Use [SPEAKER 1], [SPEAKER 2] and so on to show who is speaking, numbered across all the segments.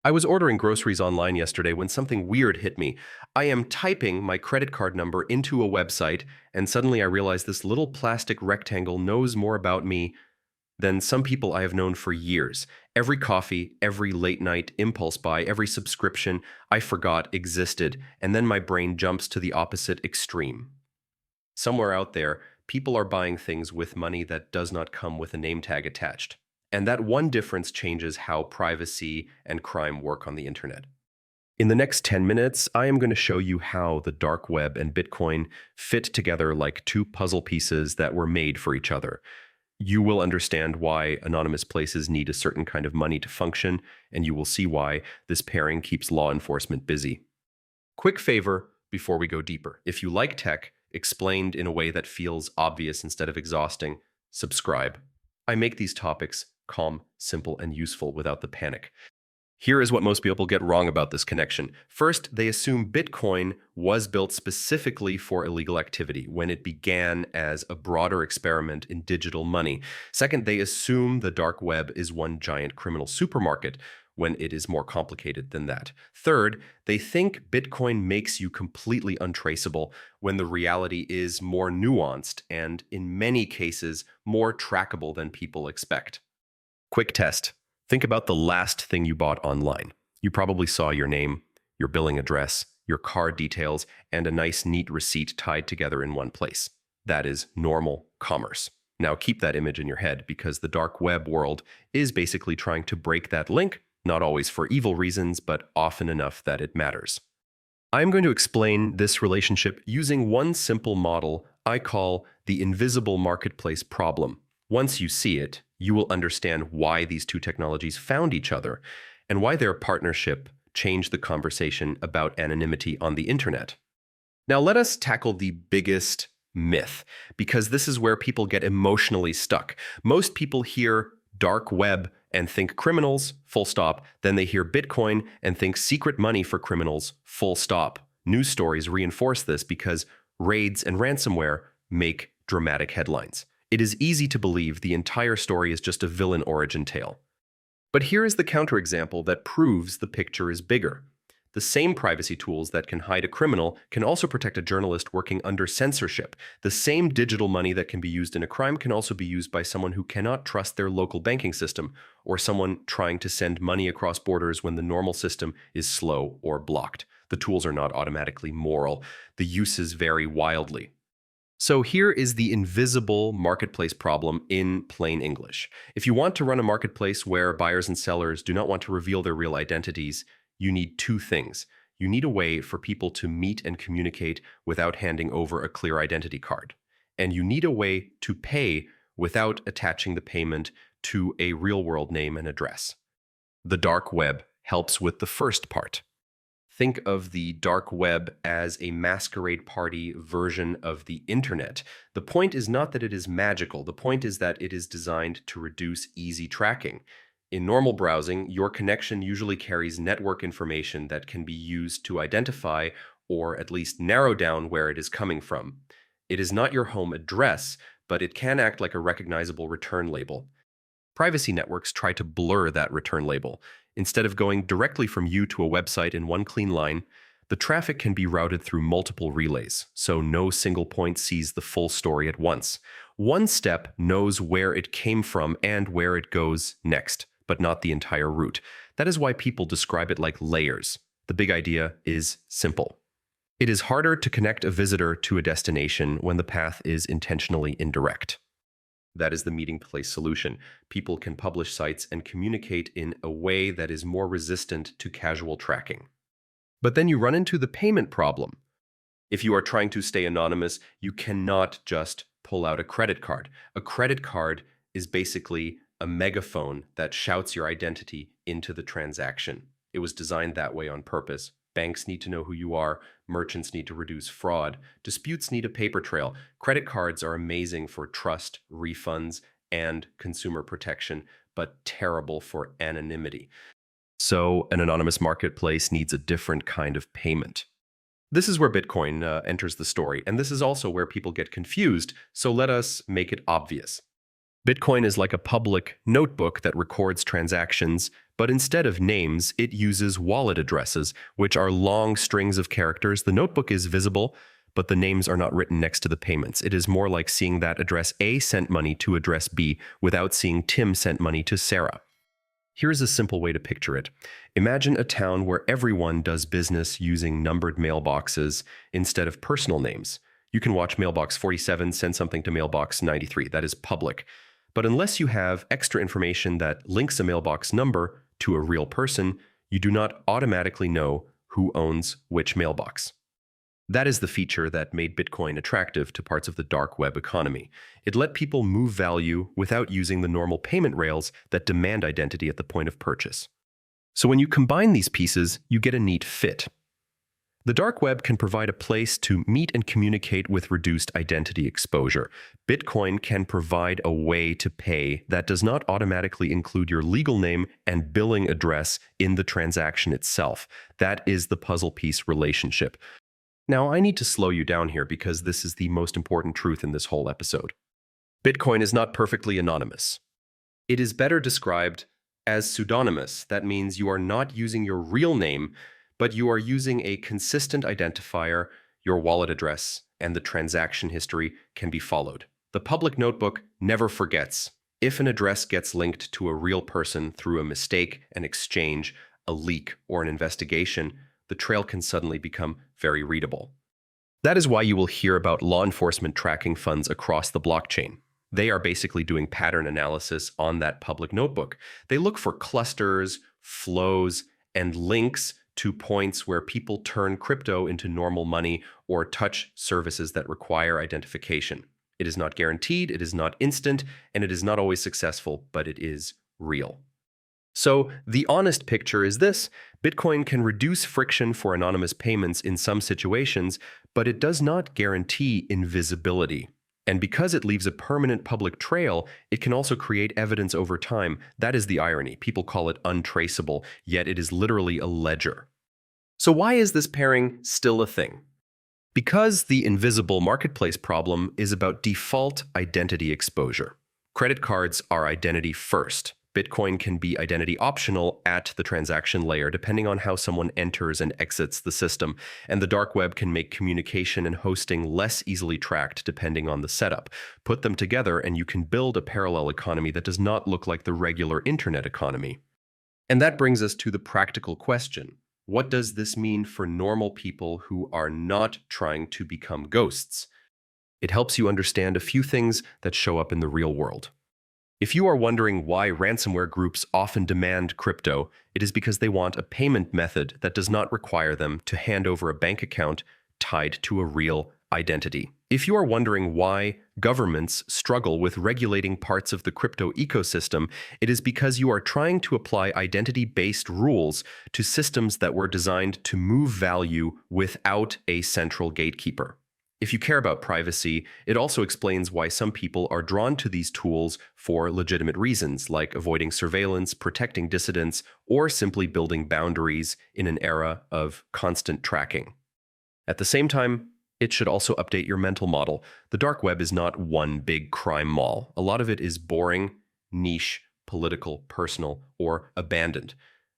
[SPEAKER 1] I was ordering groceries online yesterday when something weird hit me. I am typing my credit card number into a website, and suddenly I realize this little plastic rectangle knows more about me than some people I have known for years. Every coffee, every late night impulse buy, every subscription I forgot existed, and then my brain jumps to the opposite extreme. Somewhere out there, people are buying things with money that does not come with a name tag attached. And that one difference changes how privacy and crime work on the internet. In the next 10 minutes, I am going to show you how the dark web and Bitcoin fit together like two puzzle pieces that were made for each other. You will understand why anonymous places need a certain kind of money to function, and you will see why this pairing keeps law enforcement busy. Quick favor before we go deeper. If you like tech, explained in a way that feels obvious instead of exhausting, subscribe. I make these topics calm, simple, and useful without the panic. Here is what most people get wrong about this connection. First, they assume Bitcoin was built specifically for illegal activity when it began as a broader experiment in digital money. Second, they assume the dark web is one giant criminal supermarket when it is more complicated than that. Third, they think Bitcoin makes you completely untraceable when the reality is more nuanced and, in many cases, more trackable than people expect. Quick test. Think about the last thing you bought online. You probably saw your name, your billing address, your card details, and a nice, neat receipt tied together in one place. That is normal commerce. Now keep that image in your head because the dark web world is basically trying to break that link, not always for evil reasons, but often enough that it matters. I'm going to explain this relationship using one simple model I call the invisible marketplace problem. Once you see it, you will understand why these two technologies found each other and why their partnership changed the conversation about anonymity on the internet. Now let us tackle the biggest myth, because this is where people get emotionally stuck. Most people hear dark web and think criminals, full stop. Then they hear Bitcoin and think secret money for criminals, full stop. News stories reinforce this because raids and ransomware make dramatic headlines. It is easy to believe the entire story is just a villain origin tale. But here is the counterexample that proves the picture is bigger. The same privacy tools that can hide a criminal can also protect a journalist working under censorship. The same digital money that can be used in a crime can also be used by someone who cannot trust their local banking system, or someone trying to send money across borders when the normal system is slow or blocked. The tools are not automatically moral. The uses vary wildly. So here is the invisible marketplace problem in plain English. If you want to run a marketplace where buyers and sellers do not want to reveal their real identities, you need two things. You need a way for people to meet and communicate without handing over a clear identity card. And you need a way to pay without attaching the payment to a real-world name and address. The dark web helps with the first part. Think of the dark web as a masquerade party version of the internet. The point is not that it is magical. The point is that it is designed to reduce easy tracking. In normal browsing, your connection usually carries network information that can be used to identify or at least narrow down where it is coming from. It is not your home address, but it can act like a recognizable return label. Privacy networks try to blur that return label. Instead of going directly from you to a website in one clean line, the traffic can be routed through multiple relays, so no single point sees the full story at once. One step knows where it came from and where it goes next, but not the entire route. That is why people describe it like layers. The big idea is simple. It is harder to connect a visitor to a destination when the path is intentionally indirect. That is the meeting place solution. People can publish sites and communicate in a way that is more resistant to casual tracking. But then you run into the payment problem. If you are trying to stay anonymous, you cannot just pull out a credit card. A credit card is basically a megaphone that shouts your identity into the transaction. It was designed that way on purpose. Banks need to know who you are. Merchants need to reduce fraud. Disputes need a paper trail. Credit cards are amazing for trust, refunds, and consumer protection, but terrible for anonymity. So an anonymous marketplace needs a different kind of payment. This is where Bitcoin enters the story, and this is also where people get confused, so let us make it obvious. Bitcoin is like a public notebook that records transactions, But instead of names, it uses wallet addresses, which are long strings of characters. The notebook is visible, but the names are not written next to the payments. It is more like seeing that address A sent money to address B without seeing Tim sent money to Sarah. Here's a simple way to picture it. Imagine a town where everyone does business using numbered mailboxes instead of personal names. You can watch Mailbox 47 send something to Mailbox 93. That is public. But unless you have extra information that links a mailbox number to a real person, you do not automatically know who owns which mailbox. That is the feature that made Bitcoin attractive to parts of the dark web economy. It let people move value without using the normal payment rails that demand identity at the point of purchase. So when you combine these pieces, you get a neat fit. The dark web can provide a place to meet and communicate with reduced identity exposure. Bitcoin can provide a way to pay that does not automatically include your legal name and billing address in the transaction itself. That is the puzzle piece relationship. Now, I need to slow you down here because this is the most important truth in this whole episode. Bitcoin is not perfectly anonymous. It is better described as pseudonymous. That means you are not using your real name, but you are using a consistent identifier. Your wallet address and the transaction history can be followed. The public notebook never forgets. If an address gets linked to a real person through a mistake, an exchange, a leak, or an investigation, the trail can suddenly become very readable. That is why you will hear about law enforcement tracking funds across the blockchain. They are basically doing pattern analysis on that public notebook. They look for clusters, flows, and links to points where people turn crypto into normal money or touch services that require identification. It is not guaranteed, it is not instant, and it is not always successful, but it is real. So the honest picture is this: Bitcoin can reduce friction for anonymous payments in some situations, but it does not guarantee invisibility. And because it leaves a permanent public trail, it can also create evidence over time. That is the irony. People call it untraceable, yet it is literally a ledger. So why is this pairing still a thing? Because the invisible marketplace problem is about default identity exposure. Credit cards are identity first. Bitcoin can be identity optional at the transaction layer, depending on how someone enters and exits the system. And the dark web can make communication and hosting less easily tracked depending on the setup. Put them together and you can build a parallel economy that does not look like the regular internet economy. And that brings us to the practical question. What does this mean for normal people who are not trying to become ghosts? It helps you understand a few things that show up in the real world. If you are wondering why ransomware groups often demand crypto, it is because they want a payment method that does not require them to hand over a bank account tied to a real identity. If you are wondering why governments struggle with regulating parts of the crypto ecosystem, it is because you are trying to apply identity-based rules to systems that were designed to move value without a central gatekeeper. If you care about privacy, it also explains why some people are drawn to these tools for legitimate reasons, like avoiding surveillance, protecting dissidents, or simply building boundaries in an era of constant tracking. At the same time, it should also update your mental model. The dark web is not one big crime mall. A lot of it is boring, niche, political, personal, or abandoned.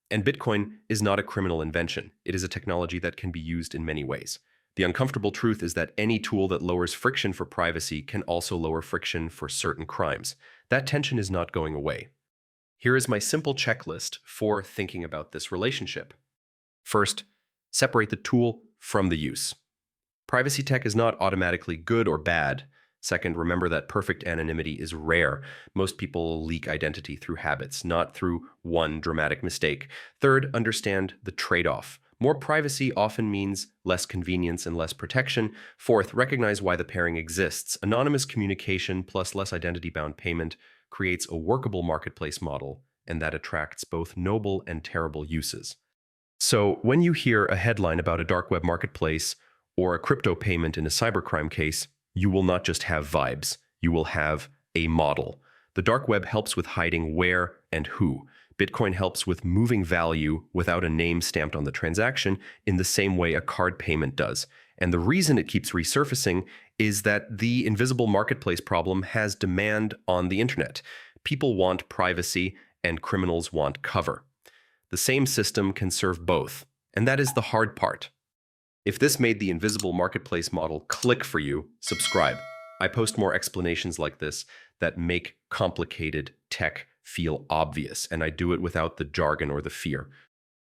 [SPEAKER 1] And Bitcoin is not a criminal invention. It is a technology that can be used in many ways. The uncomfortable truth is that any tool that lowers friction for privacy can also lower friction for certain crimes. That tension is not going away. Here is my simple checklist for thinking about this relationship. First, separate the tool from the use. Privacy tech is not automatically good or bad. Second, remember that perfect anonymity is rare. Most people leak identity through habits, not through one dramatic mistake. Third, understand the trade-off. More privacy often means less convenience and less protection. Fourth, recognize why the pairing exists. Anonymous communication plus less identity-bound payment creates a workable marketplace model, and that attracts both noble and terrible uses. So when you hear a headline about a dark web marketplace or a crypto payment in a cybercrime case, you will not just have vibes, you will have a model. The dark web helps with hiding where and who. Bitcoin helps with moving value without a name stamped on the transaction in the same way a card payment does. And the reason it keeps resurfacing is that the invisible marketplace problem has demand on the internet. People want privacy and criminals want cover. The same system can serve both, and that is the hard part. If this made the invisible marketplace model click for you, subscribe. I post more explanations like this that make complicated tech feel obvious, and I do it without the jargon or the fear.